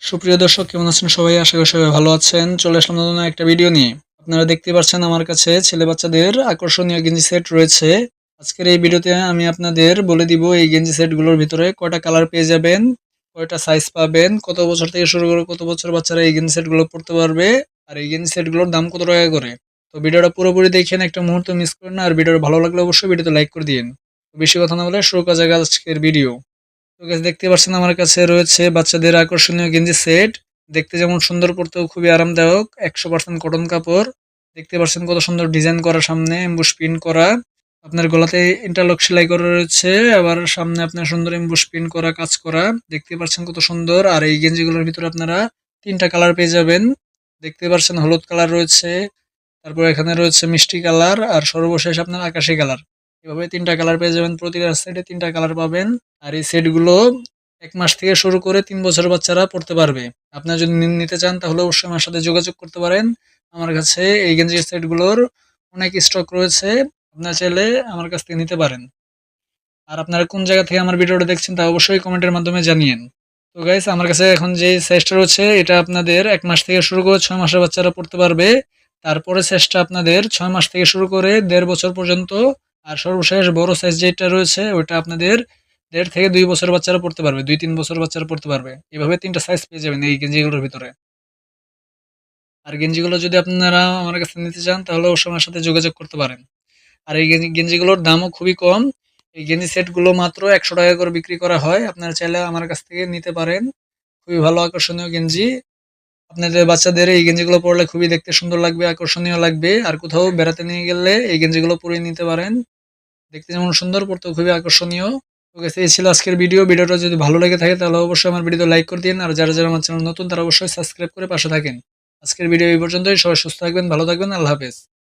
সুপ্রিয় দর্শক, কেমন আছেন সবাই? আশা করি সবাই ভালো আছেন। চলে আসলাম নতুন একটা ভিডিও নিয়ে। আপনারা দেখতে পাচ্ছেন আমার কাছে ছেলে বাচ্চাদের আকর্ষণীয় গেঞ্জি সেট রয়েছে। আজকের এই ভিডিওতে আমি আপনাদের বলে দিব এই গেঞ্জি সেটগুলোর ভিতরে কয়টা কালার পেয়ে যাবেন, কয়টা সাইজ পাবেন, কত বছর থেকে শুরু করে কত বছর বাচ্চারা এই গেঞ্জি সেটগুলো পড়তে পারবে, আর এই গেঞ্জি সেটগুলোর দাম কত টাকা করে। তো ভিডিওটা পুরোপুরি দেখেন, একটা মুহূর্ত মিস করেন না। আর ভিডিওটা ভালো লাগলে অবশ্যই ভিডিওতে লাইক করে দিন। বেশি কথা না বলে শুরু করা যাক আজকের ভিডিও। তো গাইস, দেখতে পাচ্ছেন আমার কাছে রয়েছে বাচ্চাদের আকর্ষণীয় গেঞ্জি সেট। দেখতে যেমন সুন্দর, পড়তেও খুবই আরামদায়ক। 100% কটন কাপড়। দেখতে পাচ্ছেন কত সুন্দর ডিজাইন করা, সামনে এমবুশ প্রিন্ট করা। আপনার গলাতে ইন্টারলক সেলাই করা রয়েছে, আবার সামনে আপনার সুন্দর এমবুশ প্রিন্ট করা, কাজ করা। দেখতে পাচ্ছেন কত সুন্দর। আর এই গেঞ্জিগুলোর ভিতরে আপনারা তিনটা কালার পেয়ে যাবেন। দেখতে পাচ্ছেন হলুদ কালার রয়েছে, তারপর এখানে রয়েছে মিষ্টি কালার, আর সর্বশেষ আপনার আকাশি কালার। এভাবে তিনটা কালার পেয়ে যাবেন, প্রতিটা সেটে তিনটা কালার পাবেন। আর এই সেটগুলো ১ মাস থেকে শুরু করে ৩ বছর বাচ্চারা পড়তে পারবে। আপনারা যদি নিতে চান তাহলে অবশ্যই আমার সাথে যোগাযোগ করতে পারেন। আমার কাছে এই গেঞ্জির সেটগুলোর অনেক স্টক রয়েছে। আপনারা চাইলে আমার কাছ থেকে নিতে পারেন। আর আপনারা কোন জায়গা থেকে আমার ভিডিওটা দেখছেন তা অবশ্যই কমেন্টের মাধ্যমে জানিয়েন। তো গাইস, আমার কাছে এখন যে সাইজটা রয়েছে এটা আপনাদের ১ মাস থেকে শুরু করে ৬ মাসের বাচ্চারা পড়তে পারবে। তারপরে সাইজটা আপনাদের ৬ মাস থেকে শুরু করে ১.৫ বছর পর্যন্ত। আর সর্বশেষ বড় সাইজ যেটা রয়েছে ওটা আপনাদের ১.৫ থেকে ২ বছর বাচ্চারা পড়তে পারবে। ২-৩ বছর বাচ্চারা পড়তে পারবে। এভাবে ৩ টা সাইজ পেয়ে যাবেন এই গেঞ্জিগুলোর ভিতরে। আর গেঞ্জিগুলো যদি আপনারা আমার কাছে নিতে চান তাহলে অবশ্যই আমার সাথে যোগাযোগ করতে পারেন। আর এই গেঞ্জিগুলোর দামও খুবই কম। এই গেঞ্জি সেটগুলো মাত্র ৳১০০ করে বিক্রি করা হয়। আপনারা চাইলে আমার কাছ থেকে নিতে পারেন। খুবই ভালো আকর্ষণীয় গেঞ্জি। আপনাদের বাচ্চাদের এই গেঞ্জিগুলো পরলে খুবই দেখতে সুন্দর লাগবে, আকর্ষণীয় লাগবে। আর কোথাও বেড়াতে নিয়ে গেলে এই গেঞ্জিগুলো পরে নিতে পারেন। দেখতে যেমন সুন্দর, পড়তেও খুবই আকর্ষণীয়। তো গাইস, এই ছিল আজকের ভিডিও। ভিডিওটা যদি ভালো লেগে থাকে তাহলে অবশ্যই আমার ভিডিওতে লাইক করে দিন। আর যারা আমার চ্যানেল নতুন তারা অবশ্যই সাবস্ক্রাইব করে পাশে থাকেন। আজকের ভিডিও এই পর্যন্তই। সবাই সুস্থ থাকবেন, ভালো থাকবেন। আল্লাহ হাফেজ।